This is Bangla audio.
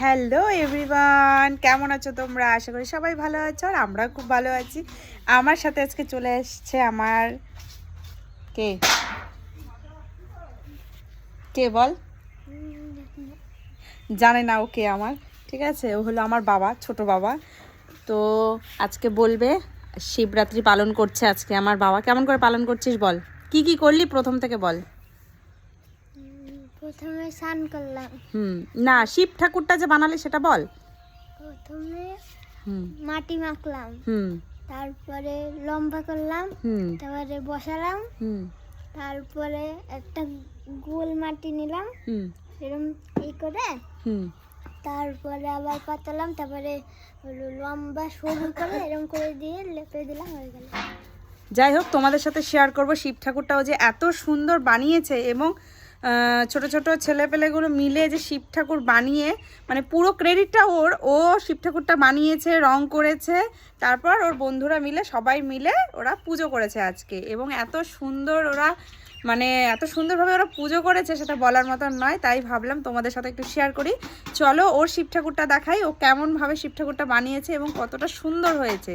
হ্যালো এভরিওয়ান, কেমন আছো তোমরা? আশা করি সবাই ভালো আছো আর আমরা খুব ভালো আছি। আমার সাথে আজকে চলে এসছে আমার কে কে বল, জানে না ও কে আমার। ঠিক আছে, ও হলো আমার বাবা, ছোট বাবা। তো আজকে বলবে শিবরাত্রি পালন করছে আজকে আমার বাবা। কেমন করে পালন করছিস বল, কি কি করলি প্রথম থেকে বল। প্রথমে স্নান করলাম। না, শিব ঠাকুরটা যে বানালি সেটা বল। প্রথমে হুম মাটি মাখলাম, হুম তারপরে লম্বা করলাম, হুম তারপরে বসালাম, হুম তারপরে একটা গোল মাটি নিলাম হুম এরকম করে, হুম তারপরে আবার পাতালাম, তারপরে লম্বা সরু করে এরকম করে দিয়ে লেপে দিলাম, হয়ে গেল। যাই হোক, তোমাদের সাথে শেয়ার করব শিব ঠাকুরটাও যে এত সুন্দর বানিয়েছে এবং ছোট ছোট ছেলেপেলেগুলো মিলে যে শিব ঠাকুর বানিয়ে, মানে পুরো ক্রেডিটটা ওর। ও শিব ঠাকুরটা বানিয়েছে, রং করেছে, তারপর ওর বন্ধুরা মিলে সবাই মিলে ওরা পুজো করেছে আজকে। এবং এত সুন্দর ওরা, মানে এত সুন্দরভাবে ওরা পুজো করেছে সেটা বলার মতন নয়। তাই ভাবলাম তোমাদের সাথে একটু শেয়ার করি। চলো ওর শিব ঠাকুরটা দেখাই, ও কেমনভাবে শিব ঠাকুরটা বানিয়েছে এবং কতটা সুন্দর হয়েছে।